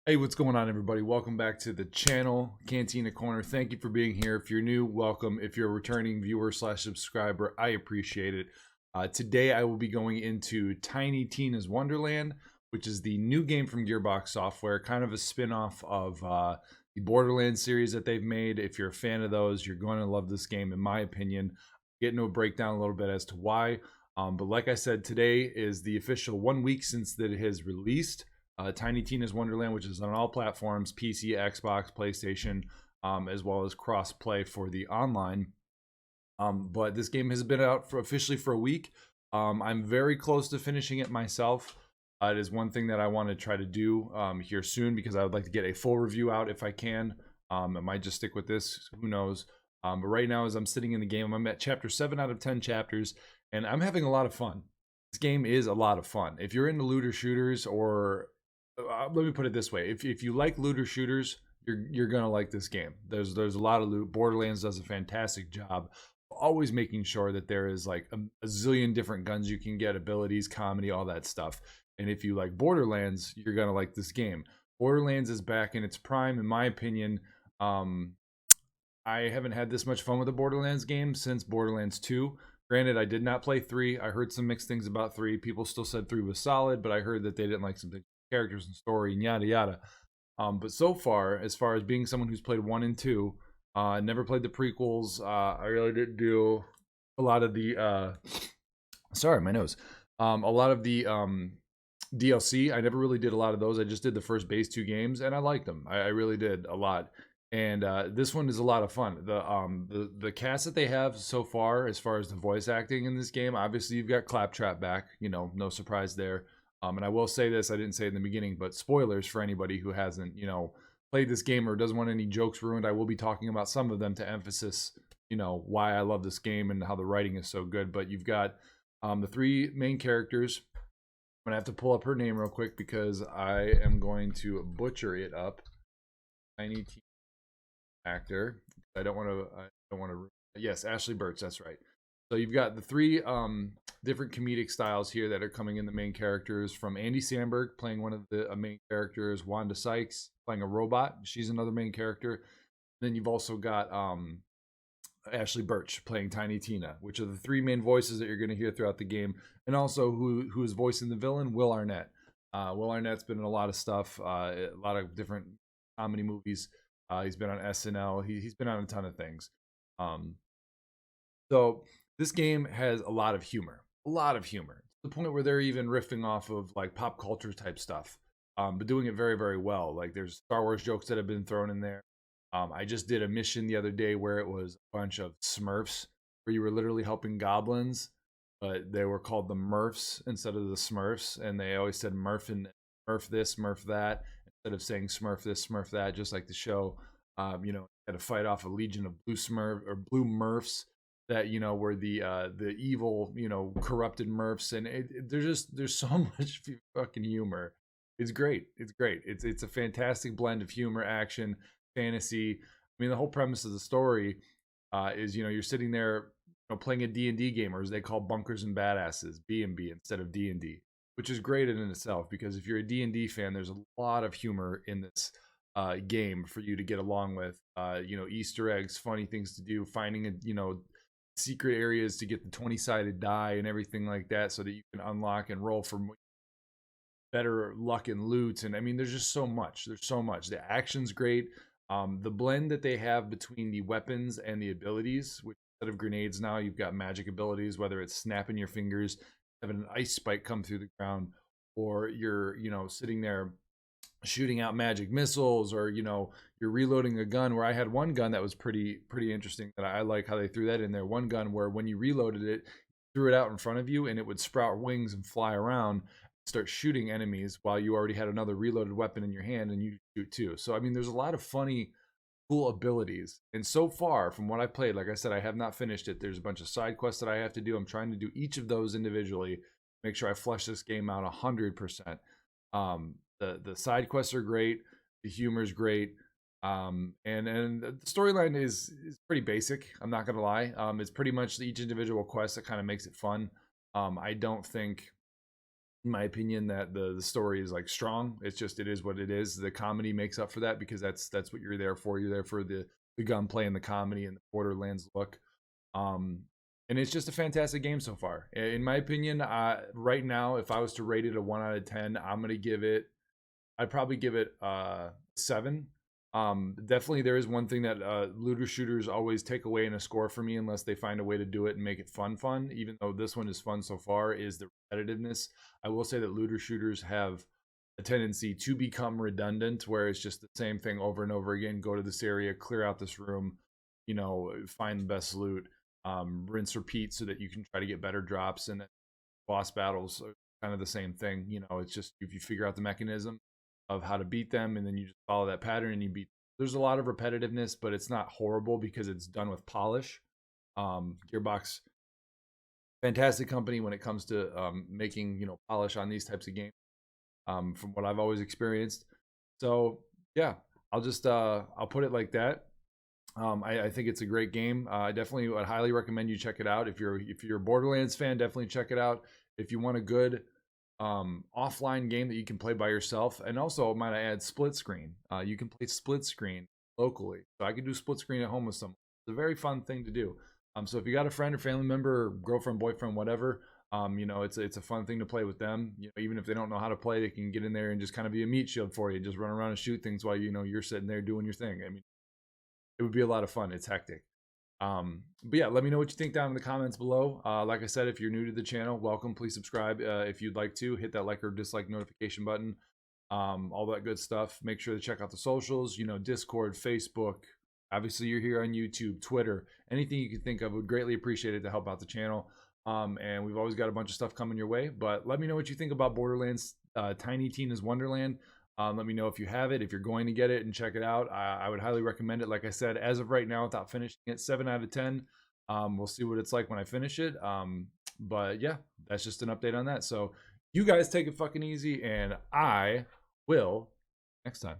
Hey, what's going on, everybody? Welcome back to the channel, Cantina Corner. Thank you for being here. If you're new, welcome. If you're a returning viewer slash subscriber, I appreciate it. Today, I will be going into Tiny Tina's Wonderland, which is the new game from Gearbox Software, kind of a spin-off of the Borderlands series that they've made. If you're a fan of those, you're going to love this game, in my opinion. Get into a breakdown a little bit as to why. But like I said, today is the official 1 week since that it has released. Tiny Tina's Wonderland, which is on all platforms, PC, Xbox, PlayStation, as well as cross-play for the online. But this game has been out officially for a week. I'm very close to finishing it myself. It is one thing that I want to try to do here soon because I would like to get a full review out if I can. I might just stick with this, who knows. But right now, as I'm sitting in the game, I'm at chapter 7 out of 10 chapters, and I'm having a lot of fun. This game is a lot of fun. If you're into looter shooters, or let me put it this way: if you like looter shooters, you're gonna like this game. There's a lot of loot. Borderlands does a fantastic job, always making sure that there is like a zillion different guns you can get, abilities, comedy, all that stuff. And if you like Borderlands, you're gonna like this game. Borderlands is back in its prime, in my opinion. Um, I haven't had this much fun with a Borderlands game since Borderlands 2. Granted, I did not play 3. I heard some mixed things about 3. People still said 3 was solid, but I heard that they didn't like some characters and story and yada yada. But so far, as far as being someone who's played 1 and 2, never played the prequels. I really didn't do a lot of the sorry, my nose. A lot of the DLC. I never really did a lot of those. I just did the first base 2 games, and I liked them. I really did a lot. And this one is a lot of fun. The cast that they have so far, as far as the voice acting in this game, obviously you've got Claptrap back. You know, no surprise there. And I will say this: I didn't say it in the beginning, but spoilers for anybody who hasn't, played this game or doesn't want any jokes ruined. I will be talking about some of them to emphasis, why I love this game and how the writing is so good. But you've got the 3 main characters. I'm gonna have to pull up her name real quick because I am going to butcher it up. Tiny T actor. I don't want to. I don't want to. Yes, Ashley Burch. That's right. So you've got the 3 different comedic styles here that are coming in the main characters. From Andy Samberg playing one of the main characters, Wanda Sykes playing a robot. She's another main character. Then you've also got Ashley Burch playing Tiny Tina, which are the 3 main voices that you're going to hear throughout the game, and also who is voicing the villain, Will Arnett. Will Arnett's been in a lot of stuff, a lot of different comedy movies. He's been on SNL. He's been on a ton of things. Um, so this game has a lot of humor, to the point where they're even riffing off of like pop culture type stuff, but doing it very, very well. Like there's Star Wars jokes that have been thrown in there. I just did a mission the other day where it was a bunch of Smurfs, where you were literally helping goblins, but they were called the Murphs instead of the Smurfs, and they always said Murph and Murph this, Murph that, instead of saying Smurf this, Smurf that, just like the show. Had to fight off a legion of blue Smurf or blue Murphs that were the evil, corrupted Murphs, and there's so much fucking humor. It's great. It's great. It's a fantastic blend of humor, action, fantasy. I mean, the whole premise of the story is you're sitting there, playing a D&D game, or as they call bunkers and badasses, B&B instead of D&D, which is great in itself, because if you're a D&D fan, there's a lot of humor in this game for you to get along with. Easter eggs, funny things to do, finding secret areas to get the 20-sided die and everything like that, so that you can unlock and roll for better luck and loot. And I mean, there's just so much. There's so much. The action's great. The blend that they have between the weapons and the abilities, which instead of grenades now you've got magic abilities, whether it's snapping your fingers, having an ice spike come through the ground, or you're sitting there shooting out magic missiles, or you're reloading a gun. Where I had one gun that was pretty interesting, that I like how they threw that in there. One gun where when you reloaded it, threw it out in front of you, and it would sprout wings and fly around, start shooting enemies while you already had another reloaded weapon in your hand, and you shoot too. So I mean, there's a lot of funny, cool abilities. And so far from what I played, like I said, I have not finished it. There's a bunch of side quests that I have to do. I'm trying to do each of those individually, make sure I flesh this game out 100%. The side quests are great, the humor's great, and the storyline is pretty basic. I'm not gonna lie. It's pretty much each individual quest that kind of makes it fun. I don't think in my opinion, that the story is like strong. It's just, it is what it is. The comedy makes up for that, because that's what you're there for. You're there for the gunplay and the comedy and the Borderlands look. Um, and it's just a fantastic game so far. In my opinion, right now, if I was to rate it a 1 out of 10, I'm gonna give it. I'd probably give it 7. Definitely, there is one thing that looter shooters always take away in a score for me, unless they find a way to do it and make it fun. Even though this one is fun so far, is the repetitiveness. I will say that looter shooters have a tendency to become redundant, where it's just the same thing over and over again. Go to this area, clear out this room, find the best loot, rinse, repeat, so that you can try to get better drops. And then boss battles are kind of the same thing. It's just, if you figure out the mechanism of how to beat them, and then you just follow that pattern and you beat. There's a lot of repetitiveness, but it's not horrible because it's done with polish. Gearbox, fantastic company when it comes to making polish on these types of games. From what I've always experienced. So yeah, I'll put it like that. I think it's a great game. I definitely would highly recommend you check it out. If you're a Borderlands fan, definitely check it out. If you want a good offline game that you can play by yourself, and also, might I add, split screen. You can play split screen locally. So I can do split screen at home with someone. It's a very fun thing to do. So if you got a friend or family member, or girlfriend, boyfriend, whatever, it's a fun thing to play with them. Even if they don't know how to play, they can get in there and just kind of be a meat shield for you. Just run around and shoot things while you're sitting there doing your thing. I mean, it would be a lot of fun. It's hectic. But yeah, let me know what you think down in the comments below. Like I said, if you're new to the channel, welcome. Please subscribe if you'd like to. Hit that like or dislike notification button. All that good stuff. Make sure to check out the socials. Discord, Facebook. Obviously, you're here on YouTube, Twitter. Anything you can think of, would greatly appreciate it to help out the channel. And we've always got a bunch of stuff coming your way. But let me know what you think about Borderlands, Tiny Tina's Wonderland. Let me know if you have it, if you're going to get it and check it out. I would highly recommend it. Like I said, as of right now, without finishing it, 7 out of 10. We'll see what it's like when I finish it. But yeah, that's just an update on that. So you guys take it fucking easy, and I will next time.